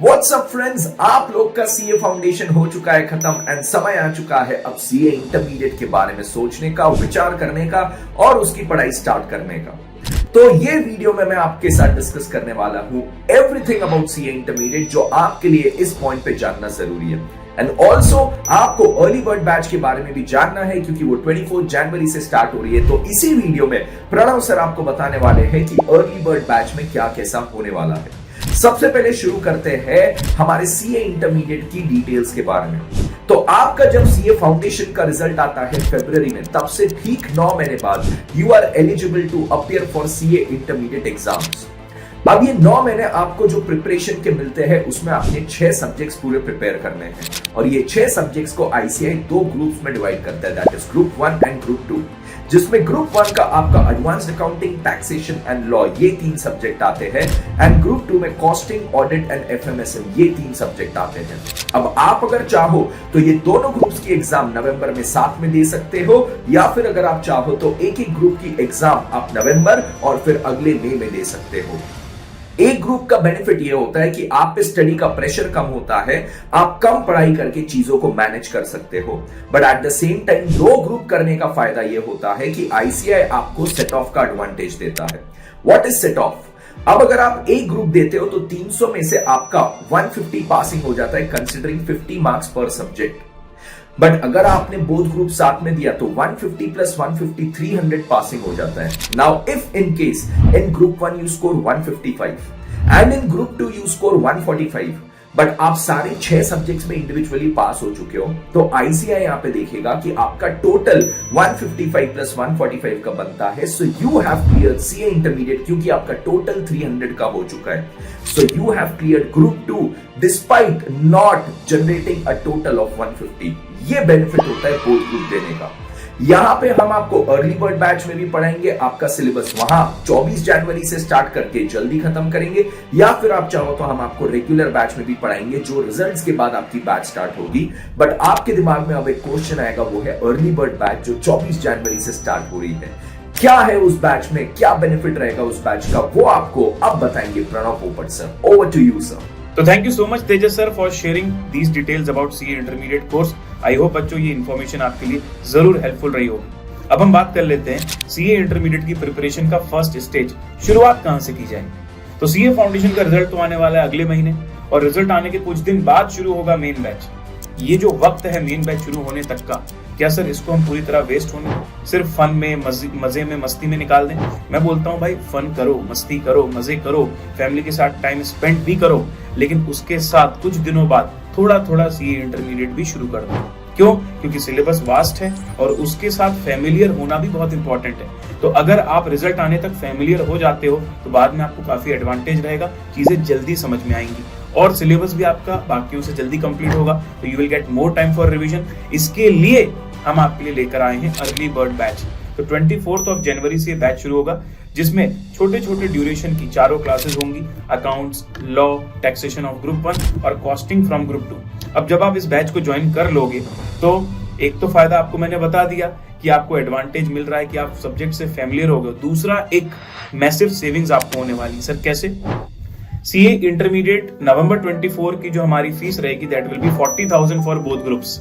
WhatsApp friends, आप लोग का सीए फाउंडेशन हो चुका है खत्म एंड समय आ चुका है अब सीए इंटरमीडिएट के बारे में सोचने का, विचार करने का और उसकी पढ़ाई स्टार्ट करने का। तो ये वीडियो में मैं आपके साथ डिस्कस करने वाला हूं एवरीथिंग अबाउट सीए इंटरमीडिएट, जो आपके लिए इस पॉइंट पे जानना जरूरी है। एंड ऑल्सो आपको अर्ली बर्ड बैच के बारे में भी जानना है क्योंकि वो 24 जनवरी से स्टार्ट हो रही है। तो इसी वीडियो में प्रणव सर आपको बताने वाले हैं कि अर्ली बर्ड बैच में क्या कैसा होने वाला है। सबसे पहले शुरू करते हैं हमारे सीए इंटरमीडिएट की डिटेल्स के बारे में। तो आपका जब सीए फाउंडेशन का रिजल्ट आता है फरवरी में, तब से ठीक 9 महीने बाद you are eligible to appear for CA intermediate exams. अब ये 9 महीने आपको जो प्रिपरेशन के मिलते हैं उसमें आपने 6 सब्जेक्ट्स पूरे प्रिपेयर करने हैं और ये 6 सब्जेक्ट्स को आईसीएआई 2 ग्रुप्स में डिवाइड करता है, that is group 1 and group 2, जिसमें ग्रुप 1 का आपका advanced accounting, taxation and law, ये 3 सब्जेक्ट आते हैं एंड ग्रुप 2 में कॉस्टिंग, ऑडिट एंड एफएमएसएम, ये 3 सब्जेक्ट आते हैं। अब आप अगर चाहो तो ये दोनों ग्रुप्स की एग्जाम नवंबर में साथ में दे सकते हो, या फिर अगर आप चाहो तो एक एक ग्रुप की एग्जाम आप नवंबर और फिर अगले मई में दे सकते हो। एक ग्रुप का बेनिफिट यह होता है कि आप पे स्टडी का प्रेशर कम होता है, आप कम पढ़ाई करके चीजों को मैनेज कर सकते हो। But at the same time 2 group करने का फायदा यह होता है कि आईसीएआई आपको सेट ऑफ का एडवांटेज देता है। What is set of? अब अगर आप एक ग्रुप देते हो तो 300 में से आपका 150 पासिंग हो जाता है, कंसिडरिंग 50 मार्क्स पर सब्जेक्ट। बट अगर आपने बोथ ग्रुप साथ में दिया तो 150 प्लस 150 300 पासिंग हो जाता है। Now if in case in group 1 you score 155 and in group 2 you score 145, but आप सारे 6 सब्जेक्ट्स में इंडिविजुअली पास हो चुके हो, तो आईसीएआई यहां पे देखेगा कि आपका टोटल 155 प्लस 145 का बनता है। So you have clear CA intermediate क्योंकि आपका टोटल 300 का हो चुका है। So you have clear group 2 despite not generating a total of 150। ये बेनिफिट होता है बोथ ग्रुप देने का। यहां पे हम आपको अर्ली बर्ड बैच में भी पढ़ाएंगे, आपका सिलेबस वहां 24 जनवरी से स्टार्ट करके जल्दी खत्म करेंगे, या फिर आप चाहो तो हम आपको रेगुलर बैच में भी पढ़ाएंगे जो रिजल्ट्स के बाद आपकी बैच स्टार्ट होगी। बट आपके दिमाग में अब एक क्वेश्चन आएगा, वो है अर्ली बर्ड बैच जो 24 जनवरी से स्टार्ट हो रही है, क्या है उस बैच में, क्या बेनिफिट रहेगा उस बैच का, वो आपको अब बताएंगे Pranav Popat sir. Over to you sir. तो thank you so much Tejas sir for sharing these details about CA intermediate course. I hope बच्चों ये इन्फॉर्मेशन आपके लिए जरूर हेल्पफुल रही होगी। अब हम बात कर लेते हैं सीए इंटरमीडिएट की प्रिपरेशन का फर्स्ट स्टेज, शुरुआत कहां से की जाए। तो सीए फाउंडेशन का रिजल्ट तो आने वाला है अगले महीने और रिजल्ट आने के कुछ दिन बाद शुरू होगा मेन बैच। ये जो वक्त है मेन बैच शुरू होने तक का, क्या सर इसको हम पूरी तरह वेस्ट होने, सिर्फ फन में, मजे में, मस्ती में निकाल दें? मैं बोलता हूँ भाई, फन करो, मस्ती करो, मजे करो, फैमिली के साथ टाइम स्पेंड भी करो, लेकिन उसके साथ कुछ दिनों बाद थोड़ा थोड़ा सीए इंटरमीडिएट भी शुरू कर दो। क्यों? क्योंकि सिलेबस वास्ट है और उसके साथ फैमिलियर होना भी बहुत इंपॉर्टेंट है। तो अगर आप रिजल्ट आने तक फैमिलियर हो जाते हो तो बाद में आपको काफी एडवांटेज रहेगा, चीजें जल्दी समझ में आएंगी और सिलेबस भी आपका बाकियों से जल्दी कंप्लीट होगा, तो you will get more time for revision. इसके लिए हम आपके लिए लेकर आए हैं अर्ली बर्ड बैच। तो 24 जनवरी से बैच शुरू होगा, जिसमें छोटे छोटे ड्यूरेशन की 4 क्लासेस होंगी, accounts, law, taxation of group 1 और कॉस्टिंग फ्रॉम ग्रुप 2। अब जब आप इस बैच को ज्वाइन कर लोगे तो एक तो फायदा आपको मैंने बता दिया कि आपको एडवांटेज मिल रहा है कि आप सब्जेक्ट से फैमिलियर हो गए। दूसरा, एक मैसिव सेविंग्स आपको होने वाली। सर कैसे? सीए इंटरमीडिएट नवंबर 24 की जो हमारी फीस रहेगी that will be 40,000 for both groups,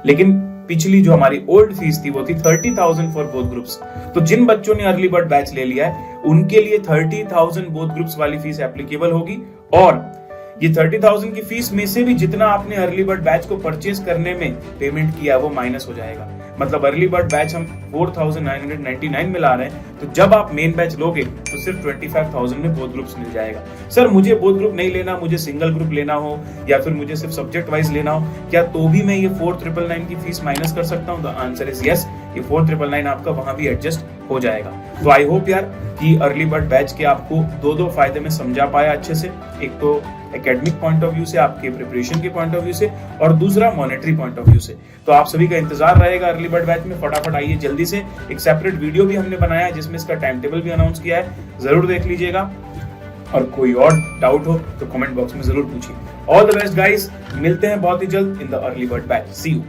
लेकिन पिछली जो हमारी ओल्ड फीस थी वो थी 30,000 फॉर बोथ ग्रुप्स। तो जिन बच्चों ने अर्ली बर्ड बैच ले लिया है उनके लिए 30,000 बोथ ग्रुप्स वाली फीस एप्लीकेबल होगी, और ये 30,000 की फीस में से भी जितना आपने अर्ली बर्ड बैच को परचेज करने में पेमेंट किया वो माइनस हो जाएगा। मतलब अर्ली बर्ड बैच हम 4,999 में ला रहे हैं, तो जब आप मेन बैच लोगे तो सिर्फ 25,000 में बोथ ग्रुप्स मिल जाएगा। सर मुझे बोथ ग्रुप नहीं लेना, मुझे सिंगल ग्रुप लेना हो या फिर मुझे सिर्फ सब्जेक्ट वाइज लेना हो, क्या तो भी मैं ये 4,999 की फीस माइनस कर सकता हूँ? द आंसर इज यस, ये 4,999 आपका वहां भी एडजस्ट हो जाएगा। तो आई होप यार कि अर्ली बर्ड बैच के आपको दो फायदे में समझा पाया अच्छे से, एक तो एकेडमिक पॉइंट ऑफ व्यू से, आपके प्रिपरेशन के पॉइंट ऑफ व्यू से, और दूसरा मॉनेटरी पॉइंट ऑफ व्यू से। तो आप सभी का इंतजार रहेगा अर्ली बर्ड बैच में। फटाफट आइए जल्दी से, एक सेपरेट वीडियो भी हमने बनाया है जिसमें इसका टाइम टेबल भी अनाउंस किया है, जरूर देख लीजिएगा। और कोई और डाउट हो तो कमेंट बॉक्स में जरूर पूछिए। ऑल द बेस्ट गाइस, मिलते हैं बहुत ही जल्द in the early bird batch. See you.